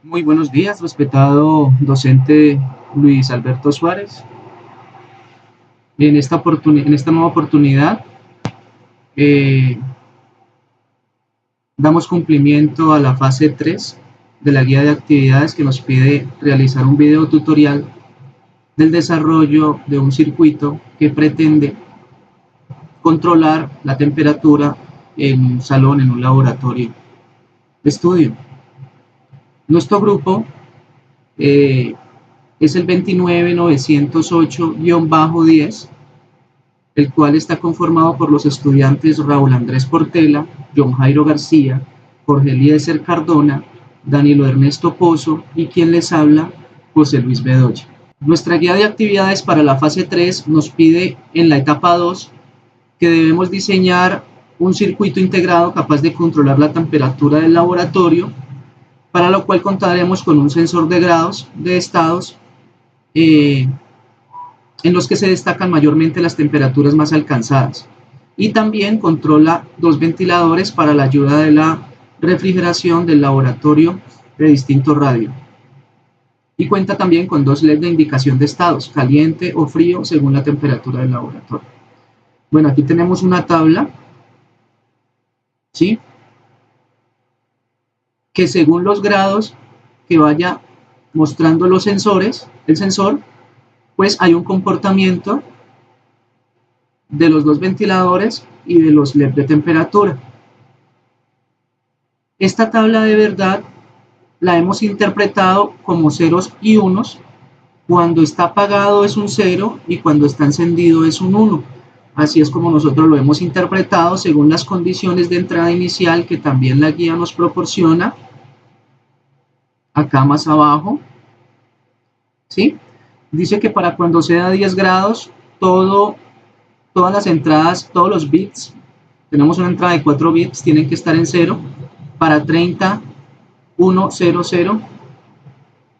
Muy buenos días, respetado docente Luis Alberto Suárez. En esta nueva oportunidad eh, damos cumplimiento a la fase 3 de la guía de actividades que nos pide realizar un video tutorial del desarrollo de un circuito que pretende controlar la temperatura en un salón, en un laboratorio de estudio. Nuestro grupo es el 29908-10, el cual está conformado por los estudiantes Raúl Andrés Portela, John Jairo García, Jorge Eliezer Cardona, Danilo Ernesto Pozo y quien les habla, José Luis Bedoya. Nuestra guía de actividades para la fase 3 nos pide en la etapa 2 que debemos diseñar un circuito integrado capaz de controlar la temperatura del laboratorio, para lo cual contaremos con un sensor de grados de estados en los que se destacan mayormente las temperaturas más alcanzadas, y también controla dos ventiladores para la ayuda de la refrigeración del laboratorio de distinto radio, y cuenta también con dos LED de indicación de estados, caliente o frío según la temperatura del laboratorio. Bueno, aquí tenemos una tabla, ¿sí?, que según los grados que vaya mostrando los sensores, el sensor, pues hay un comportamiento de los dos ventiladores y de los LED de temperatura. Esta tabla de verdad la hemos interpretado como ceros y unos. Cuando está apagado es un 0 y cuando está encendido es un 1. Así es como nosotros lo hemos interpretado según las condiciones de entrada inicial que también la guía nos proporciona acá más abajo, ¿sí? Dice que para cuando sea 10 grados, todas las entradas, todos los bits, tenemos una entrada de 4 bits, tienen que estar en 0, para 30, 1, 0, 0,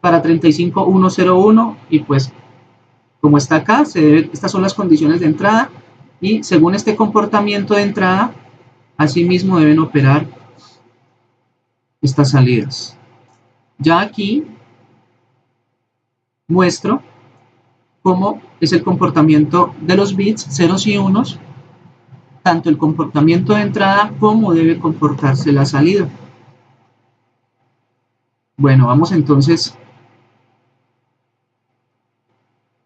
para 35, 1, 0, 1, y pues como está acá, estas son las condiciones de entrada, y según este comportamiento de entrada, asimismo deben operar estas salidas. Ya aquí muestro cómo es el comportamiento de los bits, ceros y unos, tanto el comportamiento de entrada como debe comportarse la salida. Bueno, vamos entonces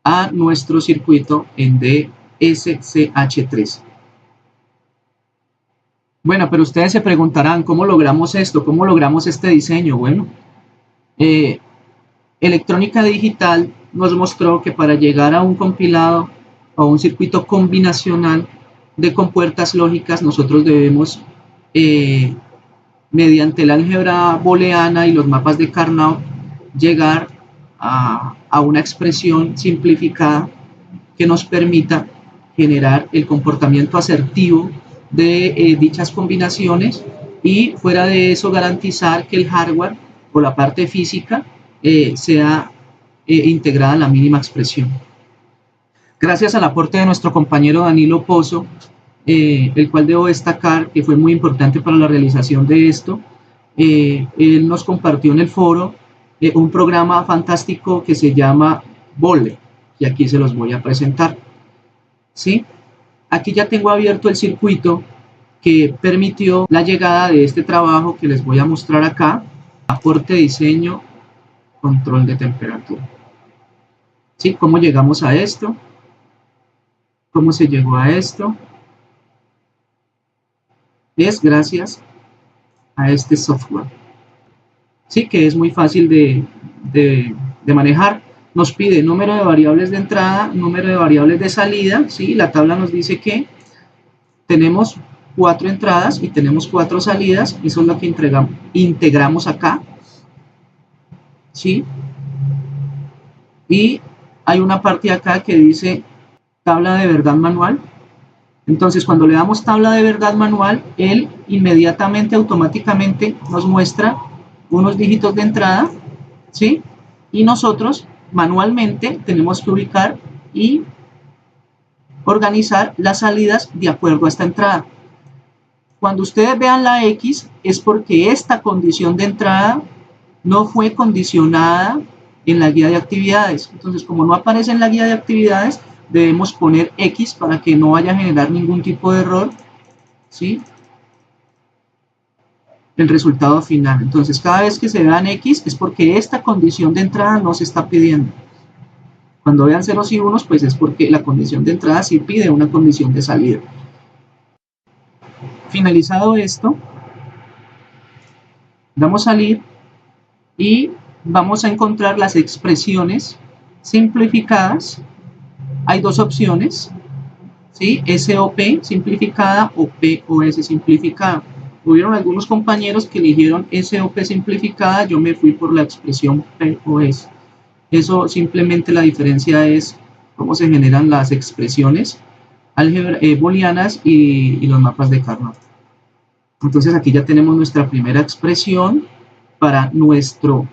a nuestro circuito en DSCH3. Bueno, pero ustedes se preguntarán, ¿cómo logramos esto? ¿Cómo logramos este diseño? Bueno, electrónica digital nos mostró que para llegar a un compilado o un circuito combinacional de compuertas lógicas, nosotros debemos, mediante la álgebra booleana y los mapas de Carnot, llegar a una expresión simplificada que nos permita generar el comportamiento asertivo de dichas combinaciones, y fuera de eso garantizar que el hardware o la parte física sea integrada a la mínima expresión. Gracias al aporte de nuestro compañero Danilo Pozo, el cual debo destacar que fue muy importante para la realización de esto, él nos compartió en el foro un programa fantástico que se llama Vole, y aquí se los voy a presentar, ¿sí? Aquí ya tengo abierto el circuito que permitió la llegada de este trabajo que les voy a mostrar acá: aporte, diseño, control de temperatura. ¿Sí? ¿Cómo llegamos a esto? ¿Cómo se llegó a esto? Es gracias a este software, ¿sí? Que es muy fácil de manejar. Nos pide número de variables de entrada, número de variables de salida, ¿sí? La tabla nos dice que tenemos 4 entradas y tenemos 4 salidas, eso es lo que integramos acá, ¿sí? Y hay una parte acá que dice tabla de verdad manual. Entonces, cuando le damos tabla de verdad manual, él inmediatamente, automáticamente nos muestra unos dígitos de entrada, ¿sí? Y nosotros manualmente tenemos que ubicar y organizar las salidas de acuerdo a esta entrada. Cuando ustedes vean la X, es porque esta condición de entrada no fue condicionada en la guía de actividades. Entonces, como no aparece en la guía de actividades, debemos poner X para que no vaya a generar ningún tipo de error, ¿sí? El resultado final. Entonces, cada vez que se vean X es porque esta condición de entrada no se está pidiendo. Cuando vean ceros y unos, pues es porque la condición de entrada sí pide una condición de salida. Finalizado esto, damos salir y vamos a encontrar las expresiones simplificadas. Hay dos opciones, ¿sí? SOP simplificada o POS simplificada. Hubieron algunos compañeros que eligieron SOP simplificada, yo me fui por la expresión POS. Eso simplemente la diferencia es cómo se generan las expresiones booleanas y los mapas de Carnot. Entonces aquí ya tenemos nuestra primera expresión para nuestro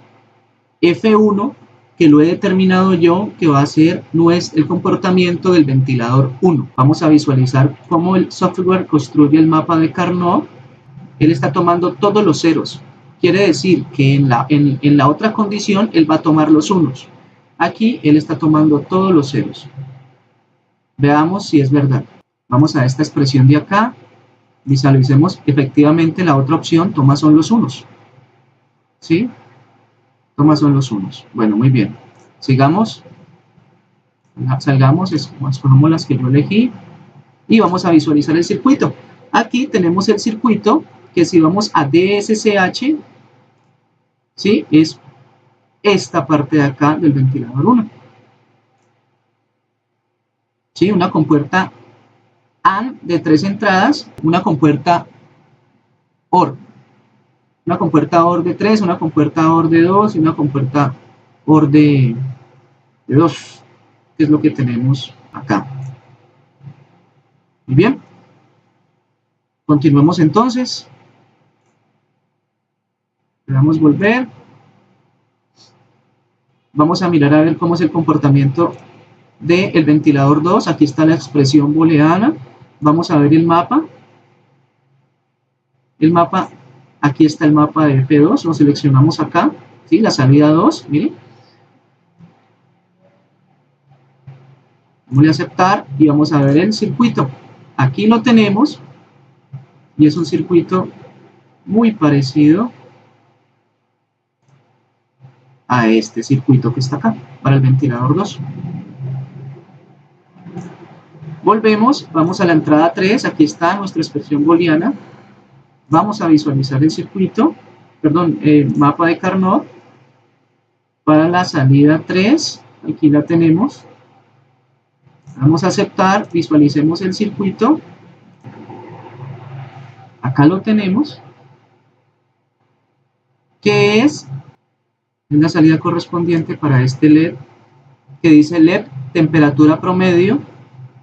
F1, que lo he determinado yo, que va a ser el comportamiento del ventilador 1. Vamos a visualizar cómo el software construye el mapa de Carnot. Él está tomando todos los ceros. Quiere decir que en la otra condición él va a tomar los unos. Aquí él está tomando todos los ceros. Veamos si es verdad. Vamos a esta expresión de acá. Visualicemos, efectivamente la otra opción toma son los unos. ¿Sí? Toma son los unos. Bueno, muy bien. Sigamos. Salgamos, escogemos las que yo elegí. Y vamos a visualizar el circuito. Aquí tenemos el circuito que si vamos a DSCH, ¿sí? Es esta parte de acá del ventilador 1. ¿Sí? Una compuerta AND de 3 entradas, una compuerta OR. Una compuerta OR de 3, una compuerta OR de 2 y una compuerta OR de 2, que es lo que tenemos acá. Muy bien. Continuemos entonces. Le damos volver. Vamos a mirar a ver cómo es el comportamiento del ventilador 2. Aquí está la expresión booleana. Vamos a ver el mapa. El mapa, aquí está el mapa de F2. Lo seleccionamos acá. ¿Sí? La salida 2. Miren. Vamos a aceptar y vamos a ver el circuito. Aquí lo tenemos. Y es un circuito muy parecido a este circuito que está acá, para el ventilador 2. Volvemos, vamos a la entrada 3, aquí está nuestra expresión booleana. Vamos a visualizar el circuito, perdón, el mapa de Carnot para la salida 3, aquí la tenemos. Vamos a aceptar, visualicemos el circuito. Acá lo tenemos, que es la salida correspondiente para este LED, que dice LED temperatura promedio.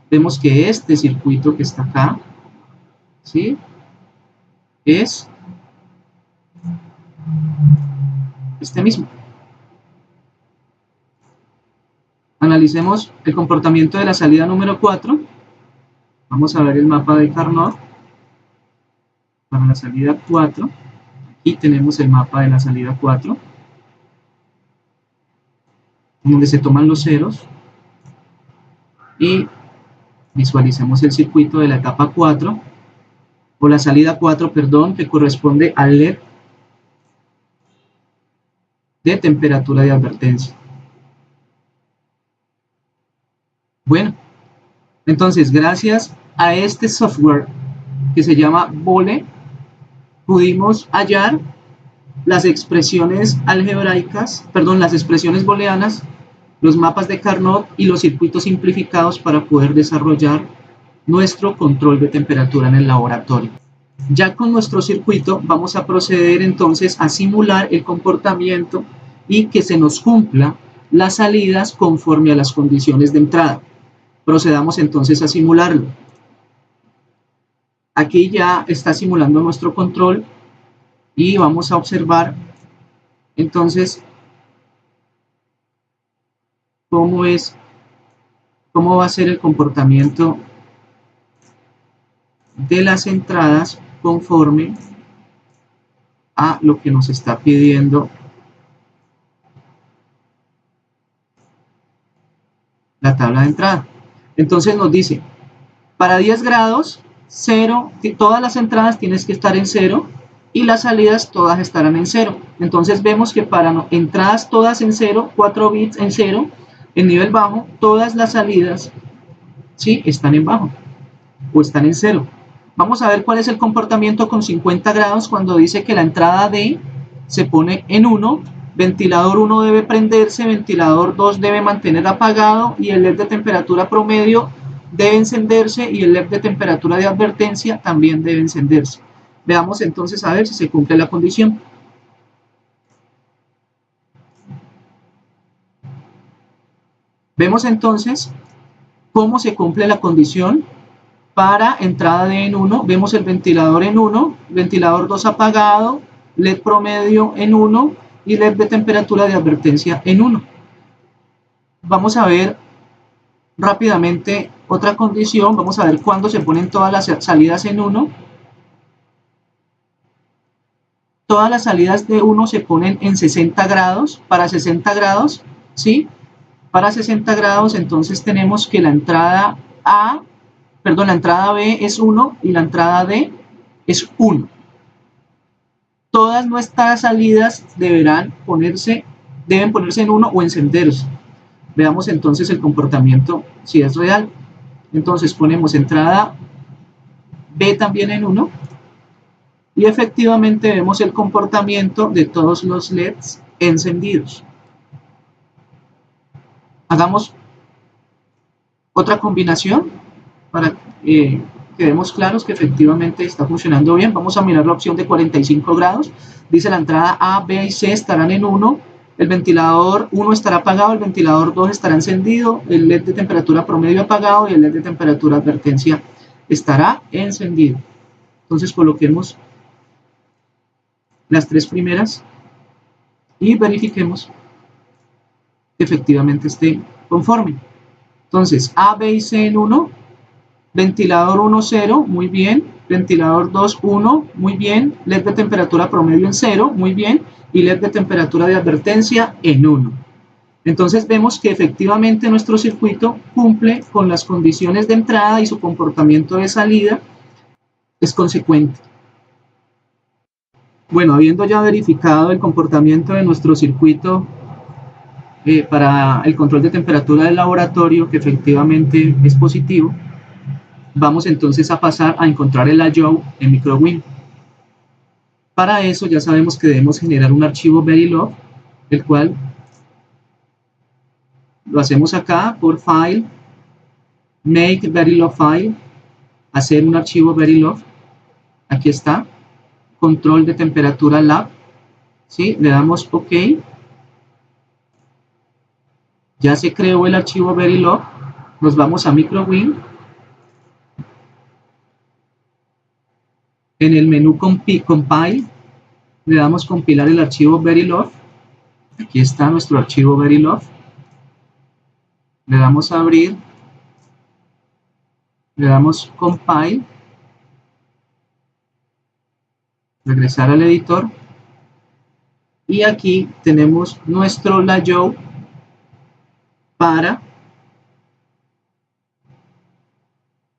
Vemos que este circuito que está acá, ¿sí? Es este mismo. Analicemos el comportamiento de la salida número 4. Vamos a ver el mapa de Carnot para la salida 4. Aquí tenemos el mapa de la salida 4, donde se toman los ceros. Y visualicemos el circuito de la etapa 4, o la salida 4, perdón, que corresponde al LED de temperatura de advertencia. Bueno, entonces gracias a este software que se llama Bole, pudimos hallar las expresiones algebraicas, perdón, las expresiones booleanas, los mapas de Carnot y los circuitos simplificados para poder desarrollar nuestro control de temperatura en el laboratorio. Ya con nuestro circuito vamos a proceder entonces a simular el comportamiento y que se nos cumpla las salidas conforme a las condiciones de entrada. Procedamos entonces a simularlo. Aquí ya está simulando nuestro control y vamos a observar entonces cómo va a ser el comportamiento de las entradas conforme a lo que nos está pidiendo la tabla de entrada. Entonces nos dice, para 10 grados, 0, todas las entradas tienes que estar en 0 y las salidas todas estarán en 0. Entonces vemos que para entradas todas en 0, 4 bits en 0, en nivel bajo, todas las salidas, ¿sí?, están en bajo o están en 0. Vamos a ver cuál es el comportamiento con 50 grados cuando dice que la entrada D se pone en 1, ventilador 1 debe prenderse, ventilador 2 debe mantener apagado y el LED de temperatura promedio debe encenderse y el LED de temperatura de advertencia también debe encenderse. Veamos entonces a ver si se cumple la condición. Vemos entonces cómo se cumple la condición para entrada D en 1. Vemos el ventilador en 1, ventilador 2 apagado, LED promedio en 1 y LED de temperatura de advertencia en 1. Vamos a ver rápidamente otra condición. Vamos a ver cuándo se ponen todas las salidas en 1. Todas las salidas de 1 se ponen en 60 grados. Para 60 grados, ¿sí? Para 60 grados, entonces tenemos que la entrada la entrada B es 1 y la entrada D es 1. Todas nuestras salidas deben ponerse en 1 o encenderse. Veamos entonces el comportamiento si es real. Entonces ponemos entrada B también en 1 y efectivamente vemos el comportamiento de todos los LEDs encendidos. Hagamos otra combinación para que quedemos claros que efectivamente está funcionando bien. Vamos a mirar la opción de 45 grados. Dice la entrada A, B y C estarán en 1. El ventilador 1 estará apagado, el ventilador 2 estará encendido, el LED de temperatura promedio apagado y el LED de temperatura advertencia estará encendido. Entonces coloquemos las tres primeras y verifiquemos que efectivamente esté conforme. Entonces A, B y C en 1, ventilador 1, 0, muy bien, ventilador 2, 1, muy bien, LED de temperatura promedio en 0, muy bien, y LED de temperatura de advertencia en 1. Entonces vemos que efectivamente nuestro circuito cumple con las condiciones de entrada y su comportamiento de salida es consecuente. Bueno, habiendo ya verificado el comportamiento de nuestro circuito para el control de temperatura del laboratorio, que efectivamente es positivo, vamos entonces a pasar a encontrar el I/O en MicroWin. Para eso ya sabemos que debemos generar un archivo Verilog, el cual lo hacemos acá por File, Make Verilog File, hacer un archivo Verilog. Aquí está, control de temperatura lab, ¿sí? Le damos OK. Ya se creó el archivo Verilog. Nos vamos a MicroWin. En el menú Compile, le damos compilar el archivo Verilog. Aquí está nuestro archivo Verilog. Le damos a abrir. Le damos Compile. Regresar al editor. Y aquí tenemos nuestro I/O para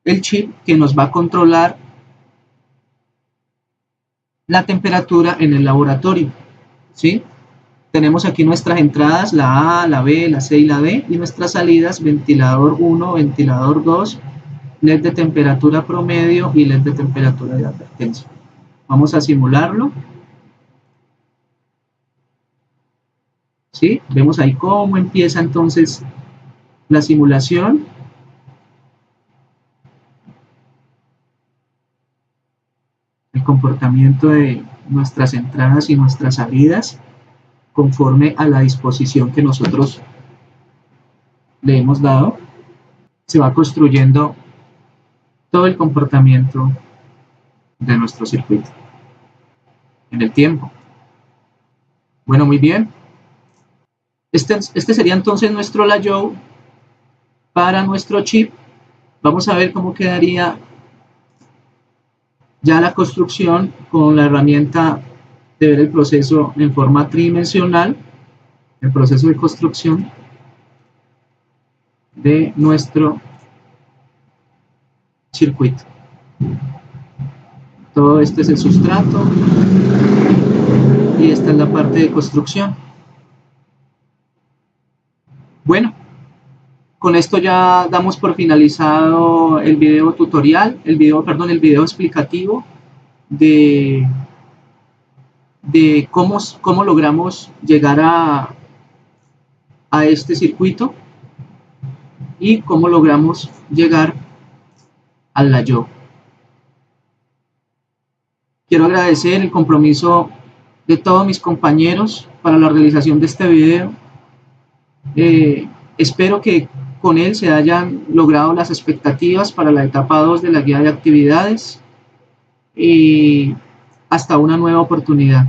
el chip que nos va a controlar la temperatura en el laboratorio, ¿sí? Tenemos aquí nuestras entradas, la A, la B, la C y la D, y nuestras salidas, ventilador 1, ventilador 2, LED de temperatura promedio y LED de temperatura de advertencia. Vamos a simularlo. ¿Sí? Vemos ahí cómo empieza entonces la simulación. El comportamiento de nuestras entradas y nuestras salidas conforme a la disposición que nosotros le hemos dado. Se va construyendo todo el comportamiento de nuestro circuito en el tiempo. Bueno, muy bien. Este sería entonces nuestro I/O para nuestro chip. Vamos a ver cómo quedaría ya la construcción con la herramienta de ver el proceso en forma tridimensional, el proceso de construcción. de nuestro circuito. Todo este es el sustrato y esta es la parte de construcción. Bueno, con esto ya damos por finalizado el video tutorial, el video explicativo de cómo logramos llegar a este circuito y cómo logramos llegar al layout. Quiero agradecer el compromiso de todos mis compañeros para la realización de este video. Espero que con él se hayan logrado las expectativas para la etapa 2 de la guía de actividades y hasta una nueva oportunidad.